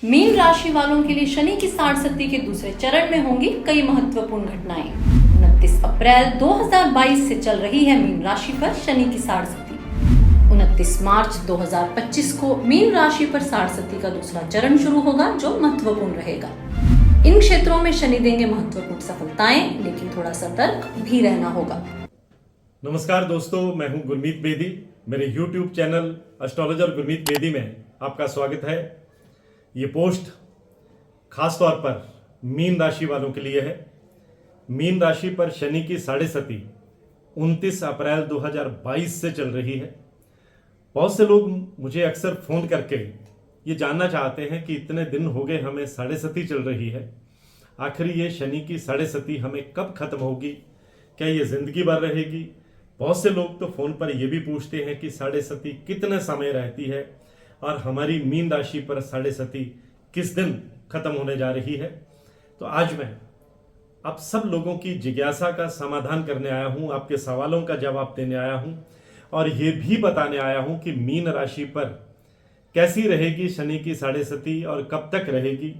Mean राशि वालों के लिए शनि की साढ़े के दूसरे चरण में होंगी कई महत्वपूर्ण घटनाएं। 29 अप्रैल 2022 से चल रही है मीन राशि पर शनि की साढ़े। 29 मार्च 2025 को मीन राशि पर साढ़े का दूसरा चरण शुरू होगा, जो महत्वपूर्ण रहेगा। इन क्षेत्रों में शनि देंगे महत्वपूर्ण सफलताएं, लेकिन थोड़ा सतर्क भी रहना होगा। नमस्कार दोस्तों, मैं हूं गुरमीत बेदी। मेरे YouTube channel astrologer Gurmeet Bedi में आपका स्वागत है। ये पोस्ट खास तौर पर मीन राशि वालों के लिए है। मीन राशि पर शनि की साढ़े 29 अप्रैल 2022 से चल रही है। बहुत से लोग मुझे अक्सर फोन करके ये जानना चाहते हैं कि इतने दिन हो गए हमें साढ़े चल रही है, आखिर ये शनि की साढ़े हमें कब खत्म होगी, क्या ये जिंदगी भर रहेगी। बहुत से लोग तो फोन पर यह भी पूछते हैं कि साढ़े कितने समय रहती है और हमारी मीन राशि पर साढ़े किस दिन खत्म होने जा रही है। तो आज मैं आप सब लोगों की जिज्ञासा का समाधान करने आया हूं, आपके सवालों का जवाब देने आया हूं और ये भी बताने आया हूं कि मीन राशि पर कैसी रहेगी शनि की साढ़े और कब तक रहेगी।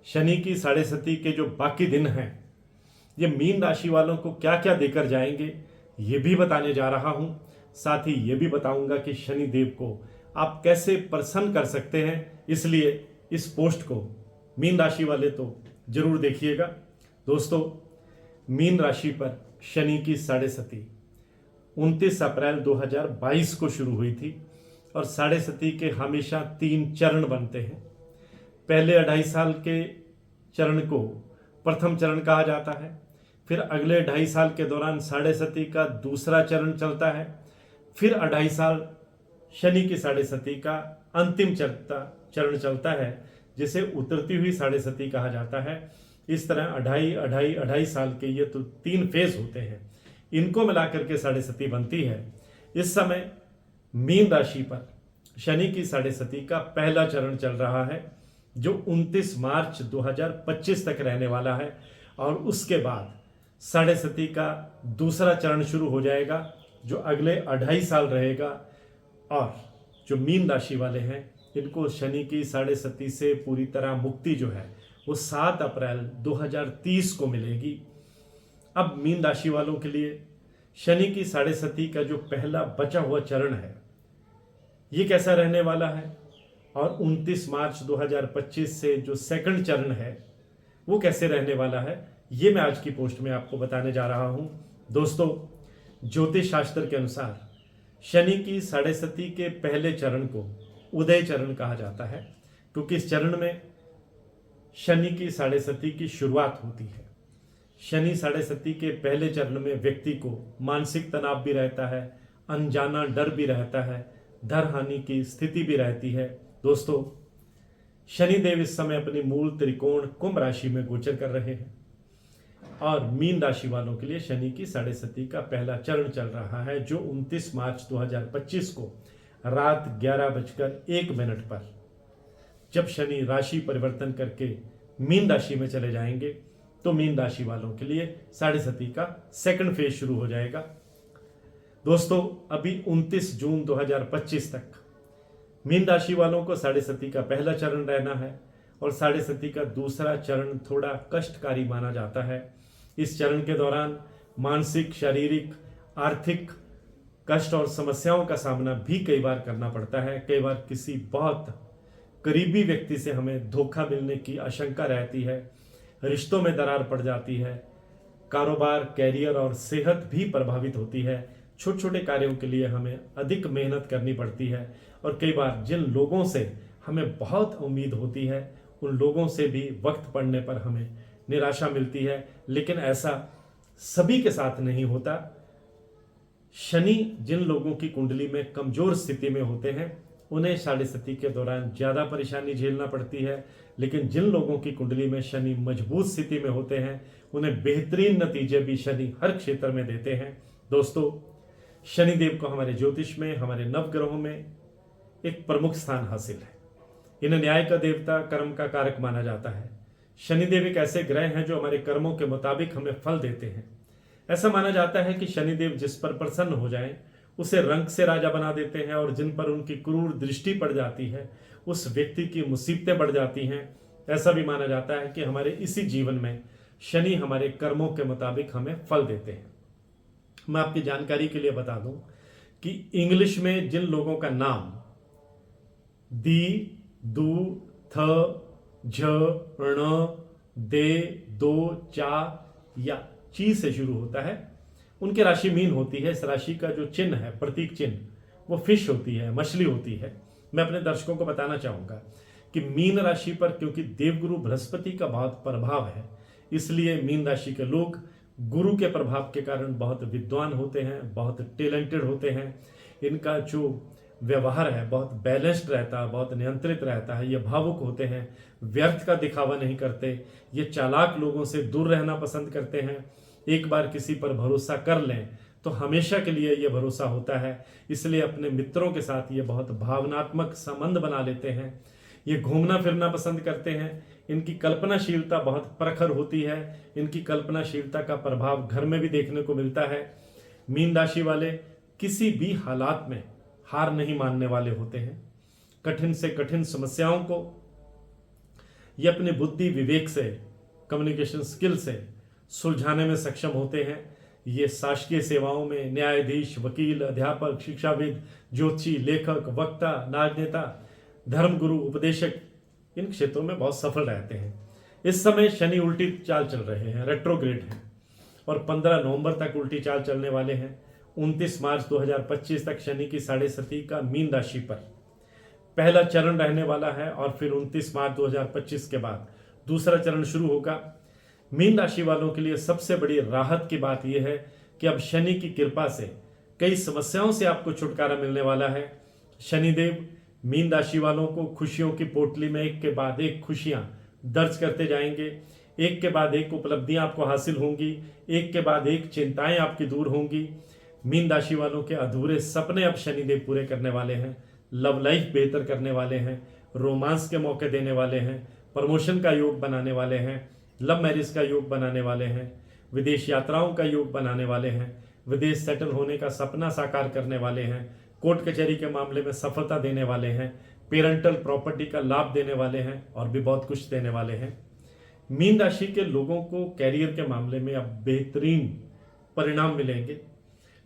शनि की साढ़े के जो बाकी दिन हैं ये मीन राशि वालों को क्या क्या देकर जाएंगे, ये भी बताने जा रहा हूं। साथ ही ये भी बताऊंगा कि शनि देव को आप कैसे प्रसन्न कर सकते हैं। इसलिए इस पोस्ट को मीन राशि वाले तो जरूर देखिएगा। दोस्तों, मीन राशि पर शनि की साढ़े 29 अप्रैल 2022 को शुरू हुई थी और साढ़े के हमेशा 3 चरण बनते हैं। पहले 2.5 साल के चरण को प्रथम चरण कहा जाता है, फिर अगले 2.5 साल के दौरान साढ़े का दूसरा चरण चलता है, फिर 2.5 साल शनि की साढ़े का अंतिम चरण चलता है, जिसे उतरती हुई साढ़े कहा जाता है। इस तरह 2.5 साल के ये तो 3 फेज होते हैं, इनको मिलाकर के साढ़े बनती है। इस समय मीन राशि पर शनि की साढ़े का पहला चरण चल रहा है, जो 29 मार्च 2025 तक रहने वाला है और उसके बाद साढ़े का दूसरा चरण शुरू हो जाएगा, जो अगले 2.5 साल रहेगा। और जो मीन राशि वाले हैं इनको शनि की साढ़े से पूरी तरह मुक्ति जो है वो 7 अप्रैल 2030 को मिलेगी। अब मीन राशि वालों के लिए शनि की साढ़े का जो पहला बचा हुआ चरण है ये कैसा रहने वाला है, और 29 मार्च 2025 से जो सेकंड चरण है वो कैसे रहने वाला है, ये मैं आज की पोस्ट में आपको बताने जा रहा हूं। दोस्तों, ज्योतिष शास्त्र के अनुसार शनि की साढ़े के पहले चरण को उदय चरण कहा जाता है, क्योंकि इस चरण में शनि की साढ़े की शुरुआत होती है। शनि साढ़े के पहले चरण में व्यक्ति को मानसिक तनाव भी रहता है, अनजाना डर भी रहता है, धन हानि की स्थिति भी रहती है। दोस्तों, शनिदेव इस समय अपनी मूल त्रिकोण कुंभ राशि में गोचर कर रहे हैं और मीन राशि वालों के लिए शनि की साढ़े का पहला चरण चल रहा है, जो 29 मार्च 2025 को रात 11:01 पर जब शनि राशि परिवर्तन करके मीन राशि में चले जाएंगे तो मीन राशि वालों के लिए साढ़े का सेकंड फेज शुरू हो जाएगा। दोस्तों, अभी 29 जून 2025 तक मीन राशि वालों को साढ़े का पहला चरण रहना है और साढ़े का दूसरा चरण थोड़ा कष्टकारी माना जाता है। इस चरण के दौरान मानसिक, शारीरिक, आर्थिक कष्ट और समस्याओं का सामना भी कई बार करना पड़ता है। कई बार किसी बहुत करीबी व्यक्ति से हमें धोखा मिलने की आशंका रहती है, रिश्तों में दरार पड़ जाती है, कारोबार, कैरियर और सेहत भी प्रभावित होती है। छोटे छोटे कार्यों के लिए हमें अधिक मेहनत करनी पड़ती है और कई बार जिन लोगों से हमें बहुत उम्मीद होती है उन लोगों से भी वक्त पड़ने पर हमें निराशा मिलती है। लेकिन ऐसा सभी के साथ नहीं होता। शनि जिन लोगों की कुंडली में कमजोर स्थिति में होते हैं उन्हें साढ़े के दौरान ज्यादा परेशानी झेलना पड़ती है, लेकिन जिन लोगों की कुंडली में शनि मजबूत स्थिति में होते हैं उन्हें बेहतरीन नतीजे भी शनि हर क्षेत्र में देते हैं। दोस्तों, शनिदेव को हमारे ज्योतिष में, हमारे नवग्रहों में एक प्रमुख स्थान हासिल है। इन्हें न्याय का देवता, कर्म का कारक माना जाता है। शनिदेव एक ऐसे ग्रह हैं जो हमारे कर्मों के मुताबिक हमें फल देते हैं। ऐसा माना जाता है कि शनिदेव जिस पर प्रसन्न हो जाएं उसे रंक से राजा बना देते हैं और जिन पर उनकी क्रूर दृष्टि पड़ जाती है उस व्यक्ति की मुसीबतें बढ़ जाती हैं। ऐसा भी माना जाता है कि हमारे इसी जीवन में शनि हमारे कर्मों के मुताबिक हमें फल देते हैं। मैं आपकी जानकारी के लिए बता दूं कि इंग्लिश में जिन लोगों का नाम दी, दू, थ, झ, ण, दे, दो, चा या ची से शुरू होता है, उनकी राशि मीन होती है। इस राशि का जो चिन्ह है, प्रतीक चिन्ह, वो फिश होती है, मछली होती है। मैं अपने दर्शकों को बताना चाहूंगा कि मीन राशि पर क्योंकि देवगुरु बृहस्पति का बहुत प्रभाव है, इसलिए मीन राशि के लोग गुरु के प्रभाव के कारण बहुत विद्वान होते हैं, बहुत टैलेंटेड होते हैं। इनका जो व्यवहार है बहुत बैलेंस्ड रहता है, बहुत नियंत्रित रहता है। ये भावुक होते हैं, व्यर्थ का दिखावा नहीं करते। ये चालाक लोगों से दूर रहना पसंद करते हैं। एक बार किसी पर भरोसा कर लें तो हमेशा के लिए ये भरोसा होता है, इसलिए अपने मित्रों के साथ ये बहुत भावनात्मक संबंध बना लेते हैं। ये घूमना फिरना पसंद करते हैं। इनकी कल्पनाशीलता बहुत प्रखर होती है। इनकी कल्पनाशीलता का प्रभाव घर में भी देखने को मिलता है। मीन राशि वाले किसी भी हालात में हार नहीं मानने वाले होते हैं। कठिन से कठिन समस्याओं को ये अपनी बुद्धि विवेक से, कम्युनिकेशन स्किल से सुलझाने में सक्षम होते हैं। ये शासकीय सेवाओं में न्यायाधीश, वकील, अध्यापक, शिक्षाविद, ज्योतिषी, लेखक, वक्ता, राजनेता, धर्मगुरु, उपदेशक, इन क्षेत्रों में बहुत सफल रहते हैं। इस समय शनि उल्टी चाल चल रहे हैं, रेट्रोग्रेड हैं, और 15 नवंबर तक उल्टी चाल चलने वाले हैं। 29 मार्च 2025 तक शनि की 7.5 का मीन राशि पर पहला चरण रहने वाला है, और फिर 29 मार्च 2025 के बाद दूसरा चरण शुरू होगा। मीन राशि वालों के लिए सबसे बड़ी राहत की बात यह है कि अब शनि की कृपा से कई समस्याओं से आपको छुटकारा मिलने वाला है। शनिदेव मीन राशि वालों को खुशियों की पोटली में एक के बाद एक खुशियां दर्ज करते जाएंगे। एक के बाद एक उपलब्धियां आपको हासिल होंगी, एक के बाद एक चिंताएं आपकी दूर होंगी। मीन राशि वालों के अधूरे सपने अब शनिदेव पूरे करने वाले हैं। लव लाइफ बेहतर करने वाले हैं, रोमांस के मौके देने वाले हैं, प्रमोशन का योग बनाने वाले हैं, लव मैरिज का योग बनाने वाले हैं, विदेश यात्राओं का योग बनाने वाले हैं, विदेश सेटल होने का सपना साकार करने वाले हैं, कोर्ट कचहरी के मामले में सफलता देने वाले हैं, पेरेंटल प्रॉपर्टी का लाभ देने वाले हैं, और भी बहुत कुछ देने वाले हैं। मीन राशि के लोगों को कैरियर के मामले में अब बेहतरीन परिणाम मिलेंगे।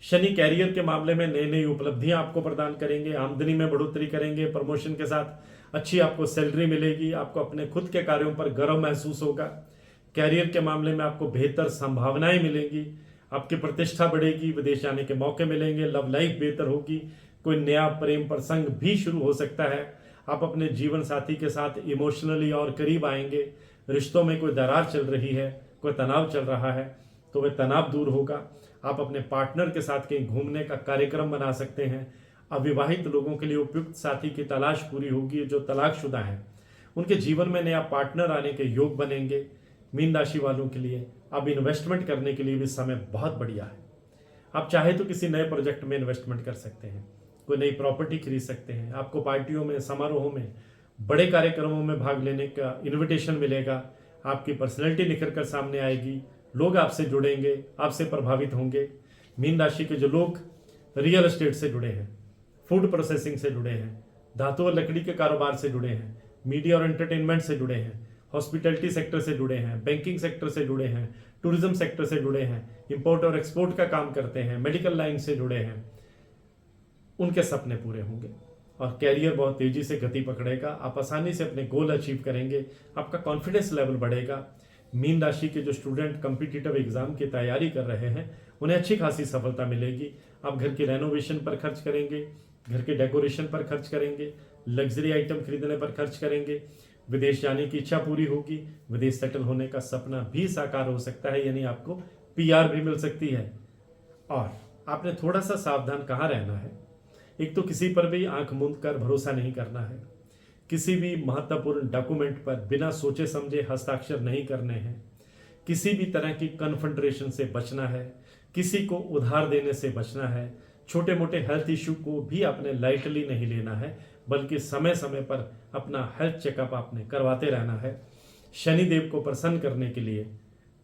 शनि कैरियर के मामले में नई नई उपलब्धियां आपको प्रदान करेंगे, आमदनी में बढ़ोतरी करेंगे, प्रमोशन के साथ अच्छी आपको सैलरी मिलेगी, आपको अपने खुद के कार्यों पर गर्व महसूस होगा। कैरियर के मामले में आपको बेहतर संभावनाएं मिलेंगी, आपकी प्रतिष्ठा बढ़ेगी, विदेश जाने के मौके मिलेंगे, लव लाइफ बेहतर होगी, कोई नया प्रेम प्रसंग भी शुरू हो सकता है। आप अपने जीवन साथी के साथ इमोशनली और करीब आएंगे। रिश्तों में कोई दरार चल रही है, कोई तनाव चल रहा है, तो वह तनाव दूर होगा। आप अपने पार्टनर के साथ कहीं घूमने का कार्यक्रम बना सकते हैं। अविवाहित लोगों के लिए उपयुक्त साथी की तलाश पूरी होगी। जो तलाकशुदा हैं उनके जीवन में नया पार्टनर आने के योग बनेंगे। मीन राशि वालों के लिए अब इन्वेस्टमेंट करने के लिए भी समय बहुत बढ़िया है। आप चाहे तो किसी नए प्रोजेक्ट में इन्वेस्टमेंट कर सकते हैं, कोई नई प्रॉपर्टी खरीद सकते हैं। आपको पार्टियों में, समारोहों में, बड़े कार्यक्रमों में भाग लेने का इन्विटेशन मिलेगा। आपकी पर्सनैलिटी निखर कर सामने आएगी, लोग आपसे जुड़ेंगे, आपसे प्रभावित होंगे। मीन राशि के जो लोग रियल एस्टेट से जुड़े हैं, फूड प्रोसेसिंग से जुड़े हैं, धातु और लकड़ी के कारोबार से जुड़े हैं, मीडिया और एंटरटेनमेंट से जुड़े हैं, हॉस्पिटैलिटी सेक्टर से जुड़े हैं, बैंकिंग सेक्टर से जुड़े हैं, टूरिज्म सेक्टर से जुड़े हैं, इंपोर्ट और एक्सपोर्ट का काम करते हैं, मेडिकल लाइन से जुड़े हैं, उनके सपने पूरे होंगे और कैरियर बहुत तेजी से गति पकड़ेगा। आप आसानी से अपने गोल अचीव करेंगे, आपका कॉन्फिडेंस लेवल बढ़ेगा। मीन राशि के जो स्टूडेंट कॉम्पिटिटिव एग्जाम की तैयारी कर रहे हैं उन्हें अच्छी खासी सफलता मिलेगी। आप घर की रेनोवेशन पर खर्च करेंगे, घर के डेकोरेशन पर खर्च करेंगे, लग्जरी आइटम खरीदने पर खर्च करेंगे, विदेश जाने की इच्छा पूरी होगी, विदेश सेटल होने का सपना भी साकार हो सकता है, यानी आपको पीआर भी मिल सकती है। और आपने थोड़ा सा सावधान कहाँ रहना है, एक तो किसी पर भी आंख मूंद कर भरोसा नहीं करना है, किसी भी महत्वपूर्ण डॉक्यूमेंट पर बिना सोचे समझे हस्ताक्षर नहीं करने हैं, किसी भी तरह की कन्फ्रंटेशन से बचना है, किसी को उधार देने से बचना है, छोटे मोटे हेल्थ इश्यू को भी आपने लाइटली नहीं लेना है, बल्कि समय समय पर अपना हेल्थ चेकअप आपने करवाते रहना है। शनिदेव को प्रसन्न करने के लिए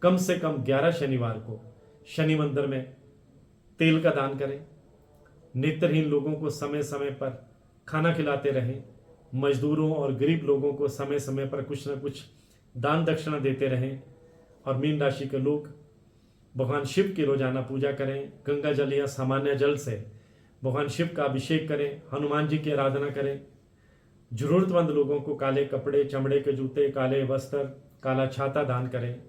कम से कम 11 शनिवार को शनि मंदिर में तेल का दान करें, नेत्रहीन लोगों को समय समय पर खाना खिलाते रहें, मजदूरों और गरीब लोगों को समय समय पर कुछ न कुछ दान दक्षिणा देते रहें। और मीन राशि के लोग भगवान शिव की रोजाना पूजा करें, गंगा जल या सामान्य जल से भगवान शिव का अभिषेक करें, हनुमान जी की आराधना करें। जरूरतमंद लोगों को काले कपड़े, चमड़े के जूते, काले वस्त्र, काला छाता दान करें।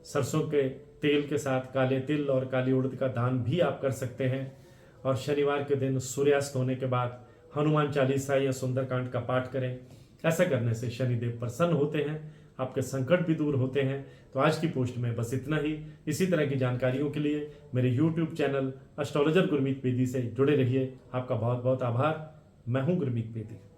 सरसों के तेल के साथ काले तिल और काली उड़द का दान भी आप कर सकते हैं। और शनिवार के दिन सूर्यास्त होने के बाद हनुमान चालीसा या सुंदरकांड का पाठ करें। ऐसा करने से शनिदेव प्रसन्न होते हैं, आपके संकट भी दूर होते हैं। तो आज की पोस्ट में बस इतना ही। इसी तरह की जानकारियों के लिए मेरे YouTube channel astrologer Gurmeet Bedi से जुड़े रहिए। आपका बहुत बहुत आभार। मैं हूं गुरमीत बेदी।